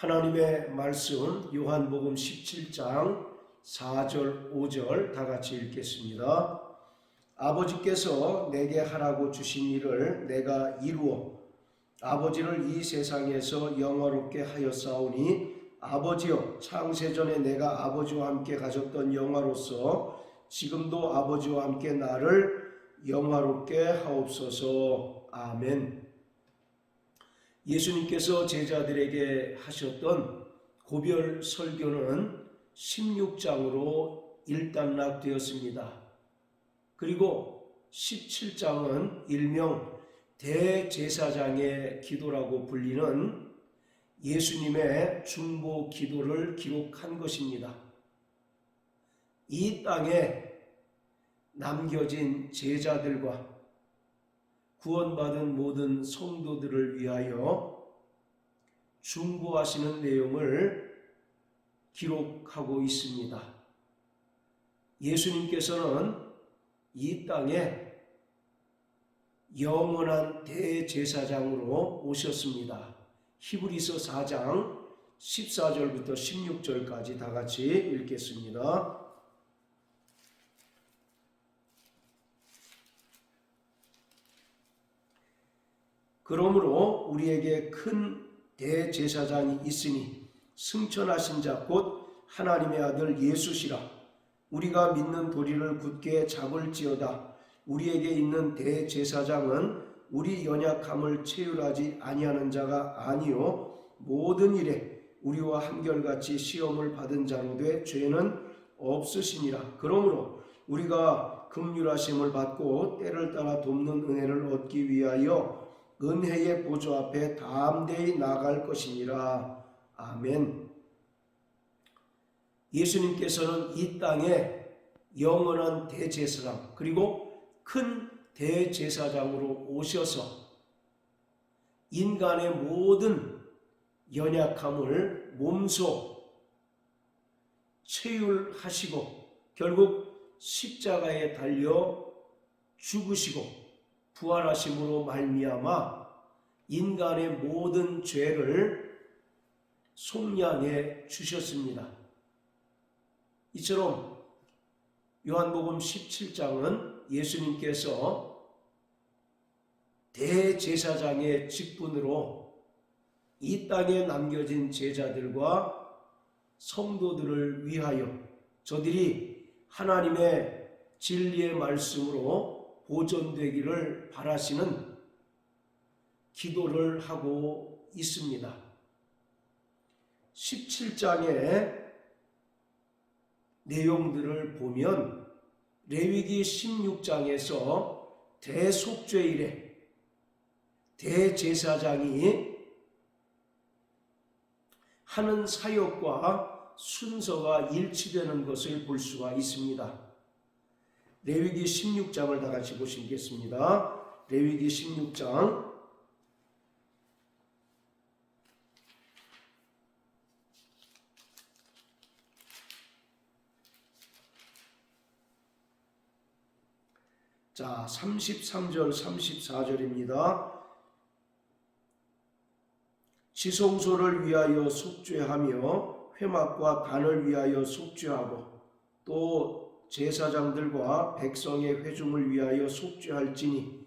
하나님의 말씀 요한복음 17장 4절 5절 다 같이 읽겠습니다. 아버지께서 내게 하라고 주신 일을 내가 이루어 아버지를 이 세상에서 영화롭게 하였사오니 아버지여, 창세전에 내가 아버지와 함께 가졌던 영화로서 지금도 아버지와 함께 나를 영화롭게 하옵소서. 아멘. 예수님께서 제자들에게 하셨던 고별 설교는 16장으로 일단락되었습니다. 그리고 17장은 일명 대제사장의 기도라고 불리는 예수님의 중보 기도를 기록한 것입니다. 이 땅에 남겨진 제자들과 구원받은 모든 성도들을 위하여 중보하시는 내용을 기록하고 있습니다. 예수님께서는 이 땅에 영원한 대제사장으로 오셨습니다. 히브리서 4장 14절부터 16절까지 다 같이 읽겠습니다. 그러므로 우리에게 큰 대제사장이 있으니 승천하신 자 곧 하나님의 아들 예수시라. 우리가 믿는 도리를 굳게 잡을지어다. 우리에게 있는 대제사장은 우리 연약함을 체휼하지 아니하는 자가 아니요 모든 일에 우리와 한결같이 시험을 받은 자로 돼 죄는 없으시니라. 그러므로 우리가 긍휼하심을 받고 때를 따라 돕는 은혜를 얻기 위하여 은혜의 보좌 앞에 담대히 나아갈 것이니라. 아멘. 예수님께서는 이 땅에 영원한 대제사장 그리고 큰 대제사장으로 오셔서 인간의 모든 연약함을 몸소 체휼하시고 결국 십자가에 달려 죽으시고 부활하심으로 말미암아 인간의 모든 죄를 속량해 주셨습니다. 이처럼 요한복음 17장은 예수님께서 대제사장의 직분으로 이 땅에 남겨진 제자들과 성도들을 위하여 저들이 하나님의 진리의 말씀으로 보존되기를 바라시는 기도를 하고 있습니다. 17장의 내용들을 보면 레위기 16장에서 대속죄일에 대제사장이 하는 사역과 순서가 일치되는 것을 볼 수가 있습니다. 레위기 16장을 다 같이 보시겠습니다. 레위기 16장 자 33절 34절입니다. 지성소를 위하여 속죄하며 회막과 단을 위하여 속죄하고 또 제사장들과 백성의 회중을 위하여 속죄할지니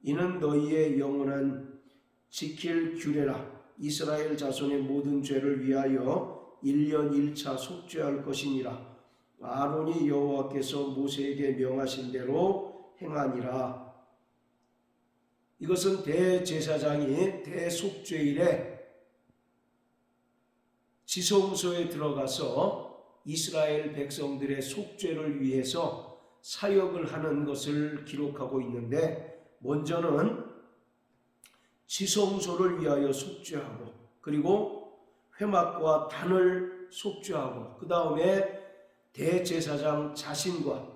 이는 너희의 영원한 지킬 규례라. 이스라엘 자손의 모든 죄를 위하여 1년 1차 속죄할 것이니라. 아론이 여호와께서 모세에게 명하신 대로 행하니라. 이것은 대제사장이 대속죄일에 지성소에 들어가서 이스라엘 백성들의 속죄를 위해서 사역을 하는 것을 기록하고 있는데, 먼저는 지성소를 위하여 속죄하고 그리고 회막과 단을 속죄하고 그 다음에 대제사장 자신과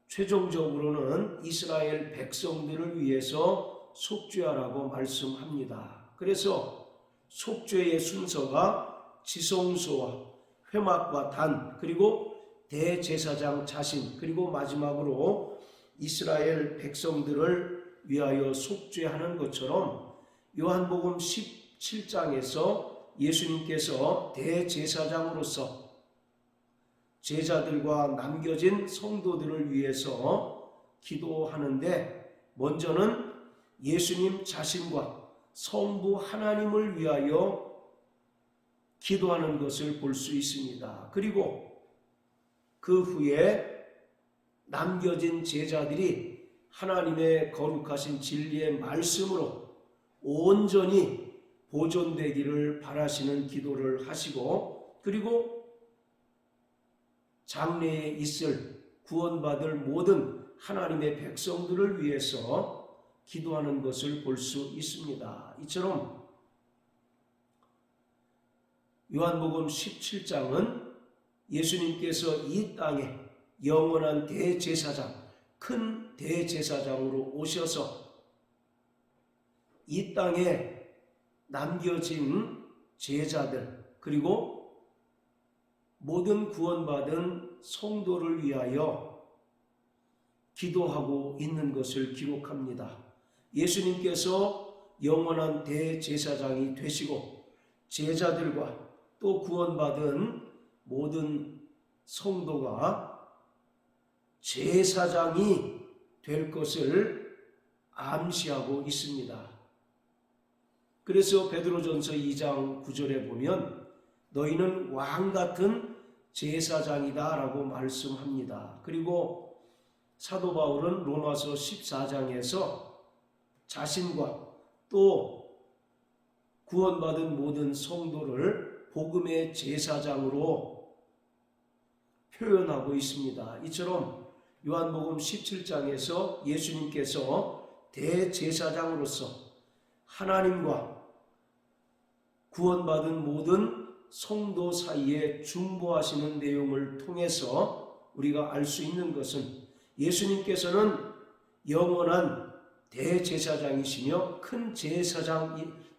최종적으로는 이스라엘 백성들을 위해서 속죄하라고 말씀합니다. 그래서 속죄의 순서가 지성소와 회막과 단 그리고 대제사장 자신 그리고 마지막으로 이스라엘 백성들을 위하여 속죄하는 것처럼 요한복음 17 17장에서 예수님께서 대제사장으로서 제자들과 남겨진 성도들을 위해서 기도하는데, 먼저는 예수님 자신과 성부 하나님을 위하여 기도하는 것을 볼 수 있습니다. 그리고 그 후에 남겨진 제자들이 하나님의 거룩하신 진리의 말씀으로 온전히 보존되기를 바라시는 기도를 하시고, 그리고 장래에 있을 구원받을 모든 하나님의 백성들을 위해서 기도하는 것을 볼 수 있습니다. 이처럼 요한복음 17장은 예수님께서 이 땅에 영원한 대제사장, 큰 대제사장으로 오셔서 이 땅에 남겨진 제자들, 그리고 모든 구원받은 성도를 위하여 기도하고 있는 것을 기록합니다. 예수님께서 영원한 대제사장이 되시고 제자들과 또 구원받은 모든 성도가 제사장이 될 것을 암시하고 있습니다. 그래서 베드로전서 2장 9절에 보면 너희는 왕같은 제사장이다 라고 말씀합니다. 그리고 사도 바울은 로마서 14장에서 자신과 또 구원받은 모든 성도를 복음의 제사장으로 표현하고 있습니다. 이처럼 요한복음 17장에서 예수님께서 대제사장으로서 하나님과 구원받은 모든 성도 사이에 중보하시는 내용을 통해서 우리가 알 수 있는 것은 예수님께서는 영원한 대제사장이시며 큰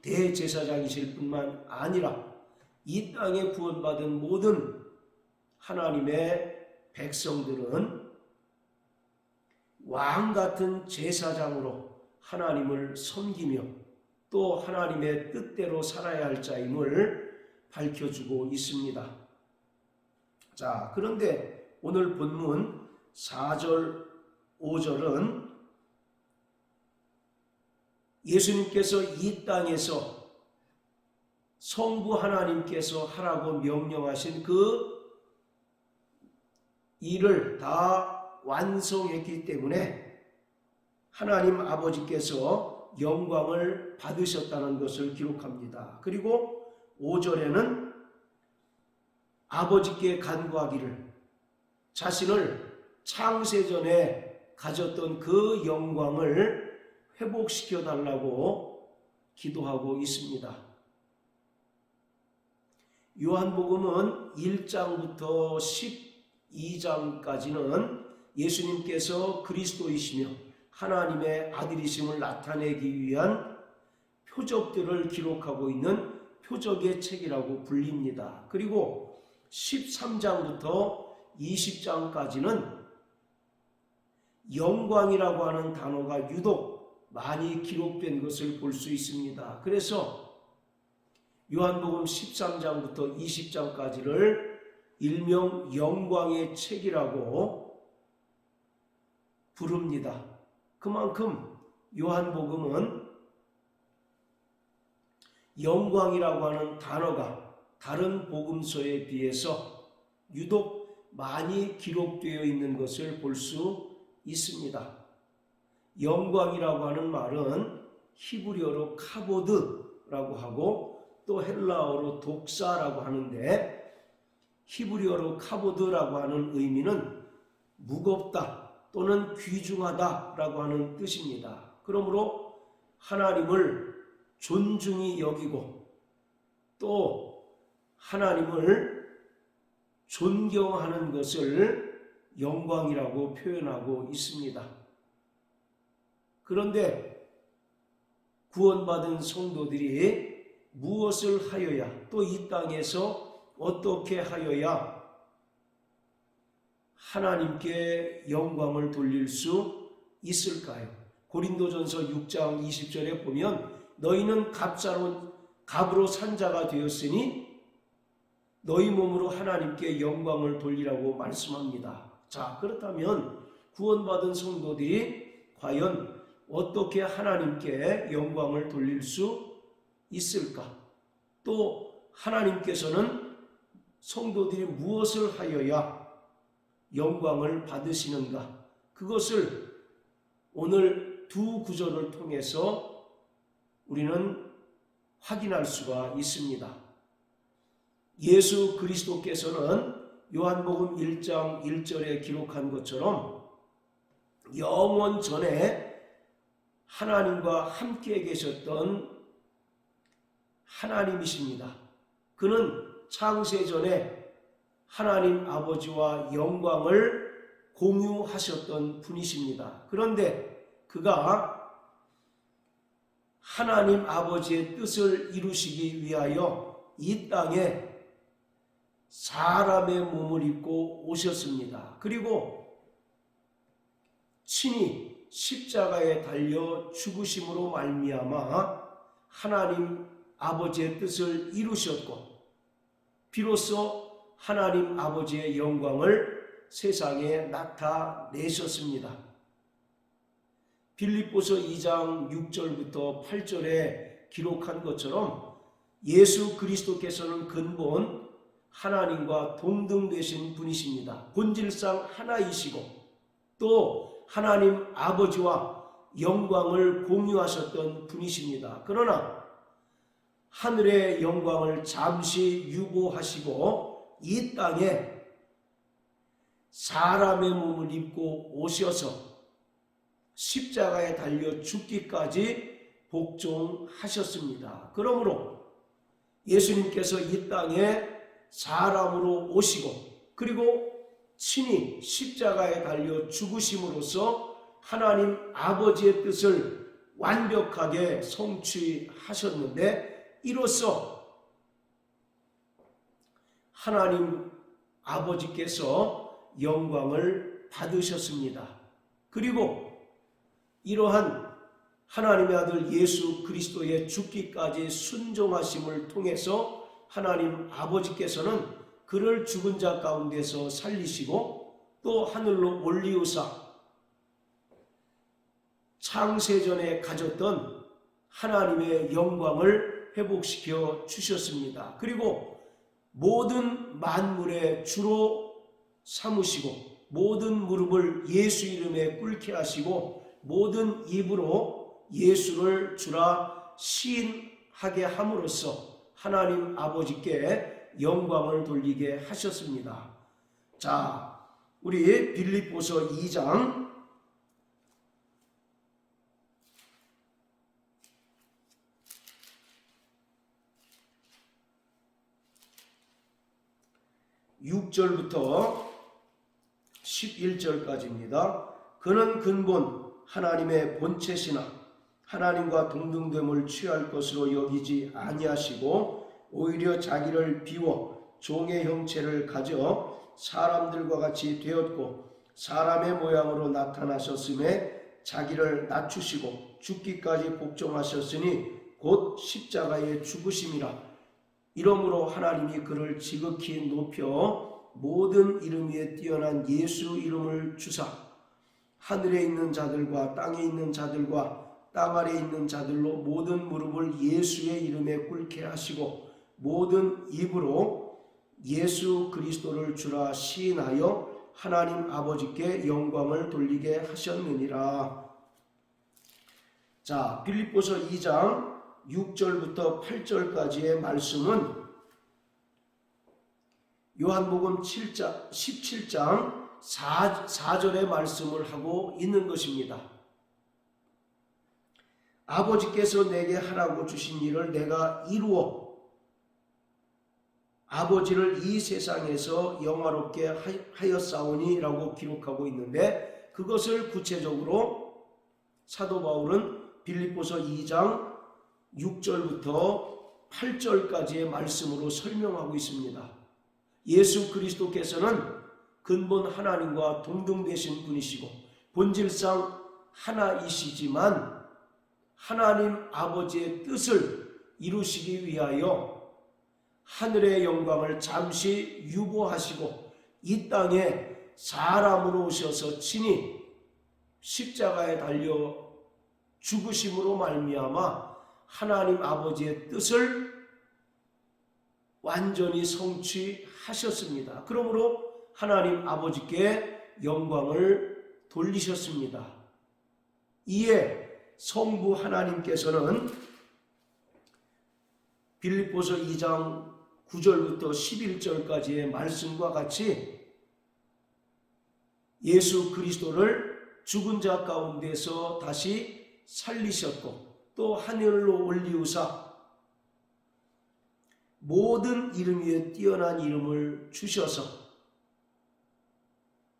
대제사장이실 뿐만 아니라 이 땅에 구원받은 모든 하나님의 백성들은 왕같은 제사장으로 하나님을 섬기며 또 하나님의 뜻대로 살아야 할 자임을 밝혀주고 있습니다. 자, 그런데 오늘 본문 4절, 5절은 예수님께서 이 땅에서 성부 하나님께서 하라고 명령하신 그 일을 다 완성했기 때문에 하나님 아버지께서 영광을 받으셨다는 것을 기록합니다. 그리고 5절에는 아버지께 간구하기를 자신을 창세전에 가졌던 그 영광을 회복시켜 달라고 기도하고 있습니다. 요한복음은 1장부터 12장까지는 예수님께서 그리스도이시며 하나님의 아들이심을 나타내기 위한 표적들을 기록하고 있는 표적의 책이라고 불립니다. 그리고 13장부터 20장까지는 영광이라고 하는 단어가 유독 많이 기록된 것을 볼 수 있습니다. 그래서 요한복음 13장부터 20장까지를 일명 영광의 책이라고 부릅니다. 그만큼 요한복음은 영광이라고 하는 단어가 다른 복음서에 비해서 유독 많이 기록되어 있는 것을 볼 수 있습니다. 영광이라고 하는 말은 히브리어로 카보드라고 하고 또 헬라어로 독사라고 하는데, 히브리어로 카보드라고 하는 의미는 무겁다 또는 귀중하다라고 하는 뜻입니다. 그러므로 하나님을 존중히 여기고 또 하나님을 존경하는 것을 영광이라고 표현하고 있습니다. 그런데 구원받은 성도들이 무엇을 하여야, 또 이 땅에서 어떻게 하여야 하나님께 영광을 돌릴 수 있을까요? 고린도전서 6장 20절에 보면 너희는 값싸온 값으로 산 자가 되었으니 너희 몸으로 하나님께 영광을 돌리라고 말씀합니다. 자, 그렇다면 구원받은 성도들이 과연 어떻게 하나님께 영광을 돌릴 수 있을까? 또 하나님께서는 성도들이 무엇을 하여야 영광을 받으시는가? 그것을 오늘 두 구절을 통해서 우리는 확인할 수가 있습니다. 예수 그리스도께서는 요한복음 1장 1절에 기록한 것처럼 영원 전에 하나님과 함께 계셨던 하나님이십니다. 그는 창세전에 하나님 아버지와 영광을 공유하셨던 분이십니다. 그런데 그가 하나님 아버지의 뜻을 이루시기 위하여 이 땅에 사람의 몸을 입고 오셨습니다. 그리고 친히 십자가에 달려 죽으심으로 말미암아 하나님 아버지의 뜻을 이루셨고 비로소 하나님 아버지의 영광을 세상에 나타내셨습니다. 빌립보서 2장 6절부터 8절에 기록한 것처럼 예수 그리스도께서는 근본 하나님과 동등되신 분이십니다. 본질상 하나이시고 또 하나님 아버지와 영광을 공유하셨던 분이십니다. 그러나 하늘의 영광을 잠시 유보하시고 이 땅에 사람의 몸을 입고 오셔서 십자가에 달려 죽기까지 복종하셨습니다. 그러므로 예수님께서 이 땅에 사람으로 오시고 그리고 친히 십자가에 달려 죽으심으로써 하나님 아버지의 뜻을 완벽하게 성취하셨는데 이로써 하나님 아버지께서 영광을 받으셨습니다. 그리고 이러한 하나님의 아들 예수 그리스도의 죽기까지 순종하심을 통해서 하나님 아버지께서는 그를 죽은 자 가운데서 살리시고 또 하늘로 올리우사 창세전에 가졌던 하나님의 영광을 회복시켜 주셨습니다. 그리고 모든 만물의 주로 삼으시고 모든 무릎을 예수 이름에 꿇게 하시고 모든 입으로 예수를 주라 시인하게 함으로써 하나님 아버지께 영광을 돌리게 하셨습니다. 자, 우리 빌립보서 2장 6절부터 11절까지입니다. 그는 근본 하나님의 본체시나 하나님과 동등됨을 취할 것으로 여기지 아니하시고 오히려 자기를 비워 종의 형체를 가져 사람들과 같이 되었고 사람의 모양으로 나타나셨음에 자기를 낮추시고 죽기까지 복종하셨으니 곧 십자가에 죽으심이라. 이러므로 하나님이 그를 지극히 높여 모든 이름 위에 뛰어난 예수 이름을 주사 하늘에 있는 자들과 땅에 있는 자들과 땅 아래에 있는 자들로 모든 무릎을 예수의 이름에 꿇게 하시고 모든 입으로 예수 그리스도를 주라 시인하여 하나님 아버지께 영광을 돌리게 하셨느니라. 자, 빌립보서 2장 6절부터 8절까지의 말씀은 요한복음 17장 4절의 말씀을 하고 있는 것입니다. 아버지께서 내게 하라고 주신 일을 내가 이루어 아버지를 이 세상에서 영화롭게 하였사오니 라고 기록하고 있는데 그것을 구체적으로 사도 바울은 빌립보서 2장 6절부터 8절까지의 말씀으로 설명하고 있습니다. 예수 그리스도께서는 근본 하나님과 동등되신 분이시고 본질상 하나이시지만 하나님 아버지의 뜻을 이루시기 위하여 하늘의 영광을 잠시 유보하시고 이 땅에 사람으로 오셔서 친히 십자가에 달려 죽으심으로 말미암아 하나님 아버지의 뜻을 완전히 성취하셨습니다. 그러므로 하나님 아버지께 영광을 돌리셨습니다. 이에 성부 하나님께서는 빌립보서 2장 9절부터 11절까지의 말씀과 같이 예수 그리스도를 죽은 자 가운데서 다시 살리셨고 또 하늘로 올리우사 모든 이름 위에 뛰어난 이름을 주셔서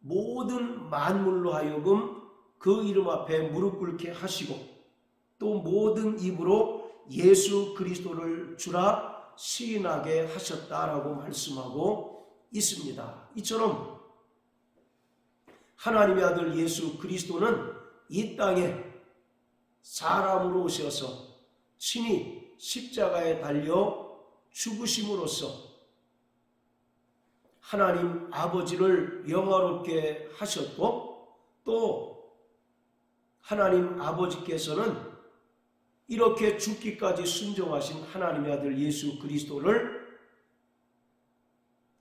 모든 만물로 하여금 그 이름 앞에 무릎 꿇게 하시고 또 모든 입으로 예수 그리스도를 주라 시인하게 하셨다라고 말씀하고 있습니다. 이처럼 하나님의 아들 예수 그리스도는 이 땅에 사람으로 오셔서 친히 십자가에 달려 죽으심으로써 하나님 아버지를 영화롭게 하셨고 또 하나님 아버지께서는 이렇게 죽기까지 순종하신 하나님의 아들 예수 그리스도를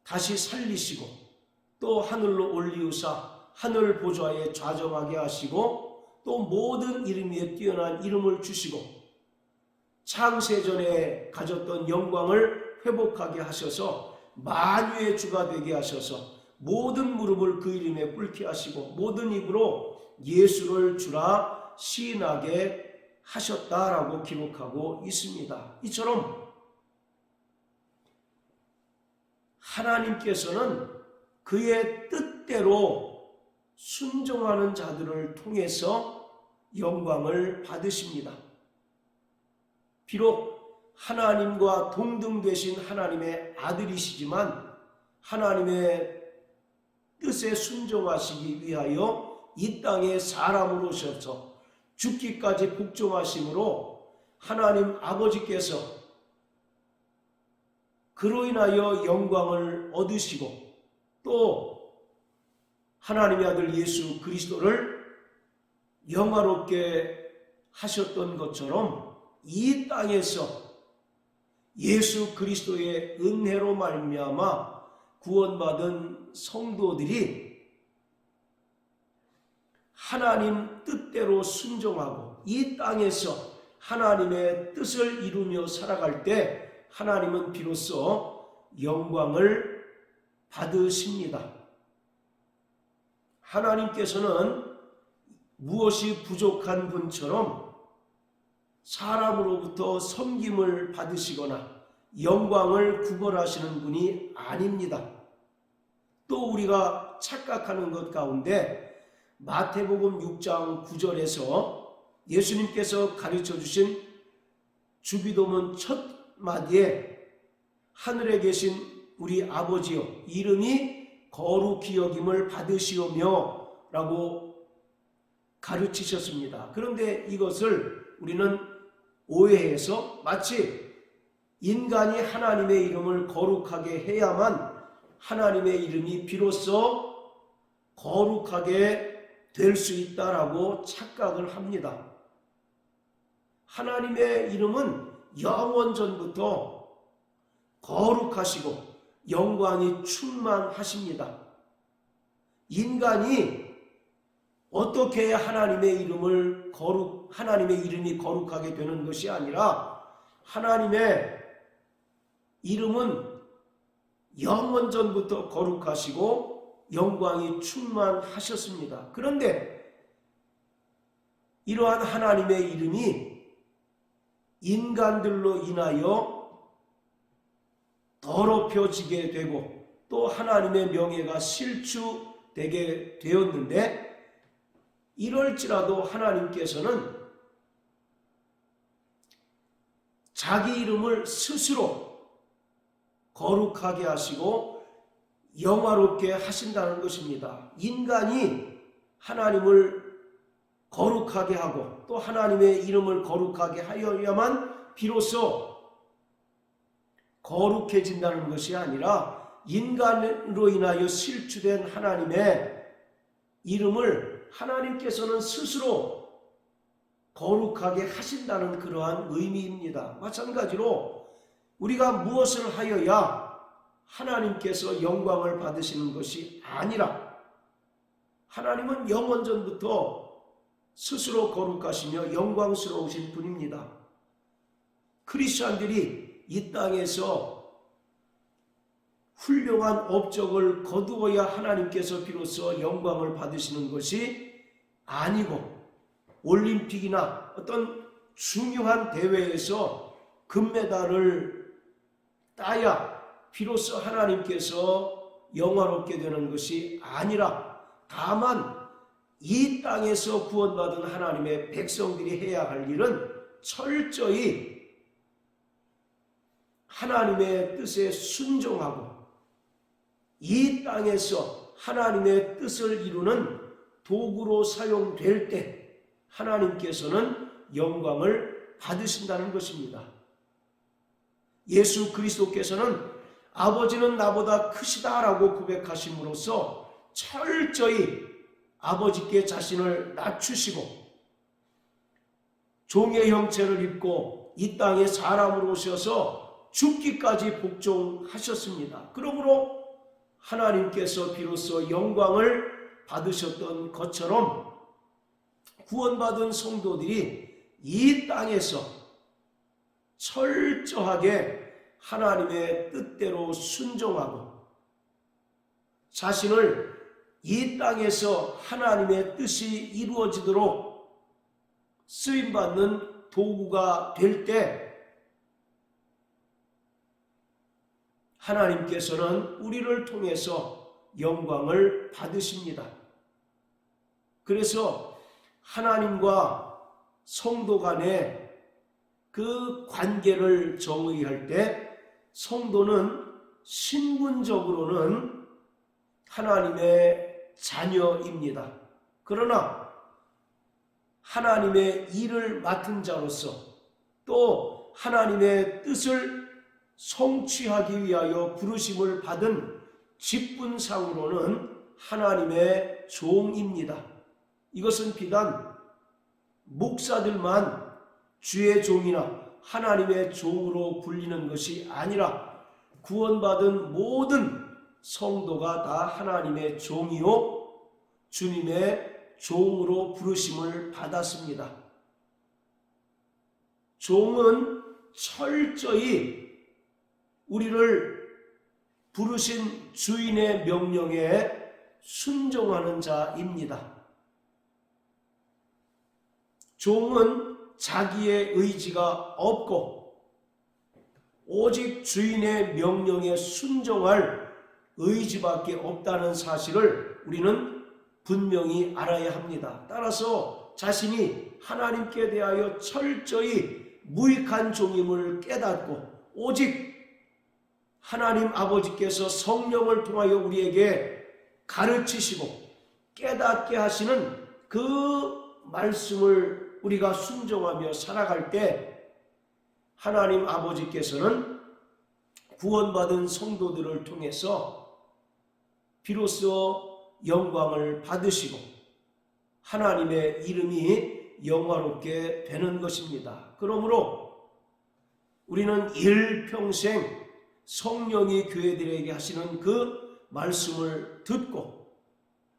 다시 살리시고 또 하늘로 올리우사 하늘 보좌에 좌정하게 하시고 또 모든 이름 위에 뛰어난 이름을 주시고 창세전에 가졌던 영광을 회복하게 하셔서 만유의 주가 되게 하셔서 모든 무릎을 그 이름에 꿇게 하시고 모든 입으로 예수를 주라 시인하게 하셨다라고 기록하고 있습니다. 이처럼 하나님께서는 그의 뜻대로 순종하는 자들을 통해서 영광을 받으십니다. 비록 하나님과 동등되신 하나님의 아들이시지만 하나님의 뜻에 순종하시기 위하여 이 땅에 사람으로 오셔서 죽기까지 복종하심으로 하나님 아버지께서 그로 인하여 영광을 얻으시고 또 하나님의 아들 예수 그리스도를 영화롭게 하셨던 것처럼 이 땅에서 예수 그리스도의 은혜로 말미암아 구원받은 성도들이 하나님 뜻대로 순종하고 이 땅에서 하나님의 뜻을 이루며 살아갈 때 하나님은 비로소 영광을 받으십니다. 하나님께서는 무엇이 부족한 분처럼 사람으로부터 섬김을 받으시거나 영광을 구걸하시는 분이 아닙니다. 또 우리가 착각하는 것 가운데 마태복음 6장 9절에서 예수님께서 가르쳐 주신 주기도문 첫 마디에 하늘에 계신 우리 아버지여 이름이 거룩히 여김을 받으시오며 라고 가르치셨습니다. 그런데 이것을 우리는 오해해서 마치 인간이 하나님의 이름을 거룩하게 해야만 하나님의 이름이 비로소 거룩하게 될 수 있다라고 착각을 합니다. 하나님의 이름은 영원전부터 거룩하시고 영광이 충만하십니다. 인간이 어떻게 해야 하나님의 이름이 거룩하게 되는 것이 아니라 하나님의 이름은 영원전부터 거룩하시고 영광이 충만하셨습니다. 그런데 이러한 하나님의 이름이 인간들로 인하여 더럽혀지게 되고 또 하나님의 명예가 실추되게 되었는데 이럴지라도 하나님께서는 자기 이름을 스스로 거룩하게 하시고 영화롭게 하신다는 것입니다. 인간이 하나님을 거룩하게 하고 또 하나님의 이름을 거룩하게 하여야만 비로소 거룩해진다는 것이 아니라 인간으로 인하여 실추된 하나님의 이름을 하나님께서는 스스로 거룩하게 하신다는 그러한 의미입니다. 마찬가지로 우리가 무엇을 하여야 하나님께서 영광을 받으시는 것이 아니라 하나님은 영원전부터 스스로 거룩하시며 영광스러우신 분입니다. 크리스천들이 이 땅에서 훌륭한 업적을 거두어야 하나님께서 비로소 영광을 받으시는 것이 아니고 올림픽이나 어떤 중요한 대회에서 금메달을 따야 비로소 하나님께서 영화롭게 되는 것이 아니라 다만 이 땅에서 구원받은 하나님의 백성들이 해야 할 일은 철저히 하나님의 뜻에 순종하고 이 땅에서 하나님의 뜻을 이루는 도구로 사용될 때 하나님께서는 영광을 받으신다는 것입니다. 예수 그리스도께서는 아버지는 나보다 크시다라고 고백하심으로써 철저히 아버지께 자신을 낮추시고 종의 형체를 입고 이 땅에 사람으로 오셔서 죽기까지 복종하셨습니다. 그러므로 하나님께서 비로소 영광을 받으셨던 것처럼 구원받은 성도들이 이 땅에서 철저하게 하나님의 뜻대로 순종하고 자신을 이 땅에서 하나님의 뜻이 이루어지도록 쓰임받는 도구가 될 때 하나님께서는 우리를 통해서 영광을 받으십니다. 그래서 하나님과 성도 간의 그 관계를 정의할 때 성도는 신분적으로는 하나님의 자녀입니다. 그러나 하나님의 일을 맡은 자로서 또 하나님의 뜻을 성취하기 위하여 부르심을 받은 직분상으로는 하나님의 종입니다. 이것은 비단 목사들만 주의 종이나 하나님의 종으로 불리는 것이 아니라 구원받은 모든 성도가 다 하나님의 종이요 주님의 종으로 부르심을 받았습니다. 종은 철저히 우리를 부르신 주인의 명령에 순종하는 자입니다. 종은 자기의 의지가 없고 오직 주인의 명령에 순종할 의지밖에 없다는 사실을 우리는 분명히 알아야 합니다. 따라서 자신이 하나님께 대하여 철저히 무익한 종임을 깨닫고 오직 하나님 아버지께서 성령을 통하여 우리에게 가르치시고 깨닫게 하시는 그 말씀을 우리가 순종하며 살아갈 때 하나님 아버지께서는 구원받은 성도들을 통해서 비로소 영광을 받으시고 하나님의 이름이 영화롭게 되는 것입니다. 그러므로 우리는 일평생 성령이 교회들에게 하시는 그 말씀을 듣고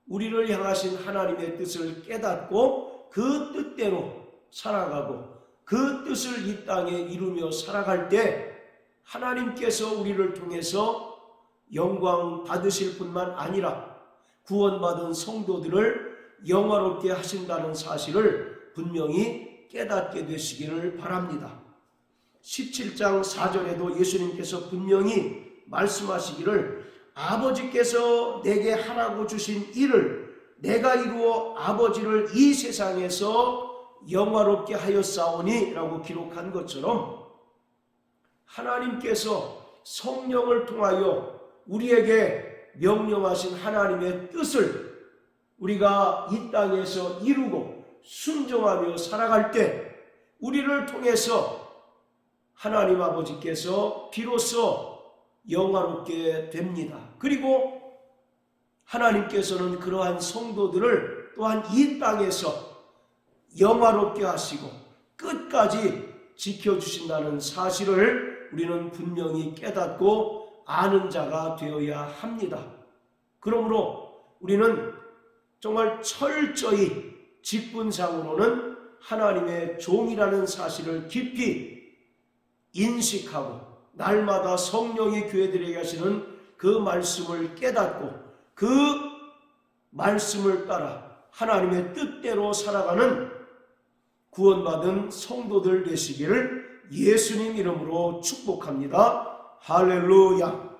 우리를 향하신 하나님의 뜻을 깨닫고 그 뜻대로 살아가고 그 뜻을 이 땅에 이루며 살아갈 때 하나님께서 우리를 통해서 영광 받으실 뿐만 아니라 구원받은 성도들을 영화롭게 하신다는 사실을 분명히 깨닫게 되시기를 바랍니다. 17장 4절에도 예수님께서 분명히 말씀하시기를 아버지께서 내게 하라고 주신 일을 내가 이루어 아버지를 이 세상에서 영화롭게 하였사오니 라고 기록한 것처럼 하나님께서 성령을 통하여 우리에게 명령하신 하나님의 뜻을 우리가 이 땅에서 이루고 순종하며 살아갈 때 우리를 통해서 하나님 아버지께서 비로소 영화롭게 됩니다. 그리고 하나님께서는 그러한 성도들을 또한 이 땅에서 영화롭게 하시고 끝까지 지켜주신다는 사실을 우리는 분명히 깨닫고 아는 자가 되어야 합니다. 그러므로 우리는 정말 철저히 직분상으로는 하나님의 종이라는 사실을 깊이 인식하고 날마다 성령이 교회들에게 하시는 그 말씀을 깨닫고 그 말씀을 따라 하나님의 뜻대로 살아가는 구원받은 성도들 되시기를 예수님 이름으로 축복합니다. 할렐루야.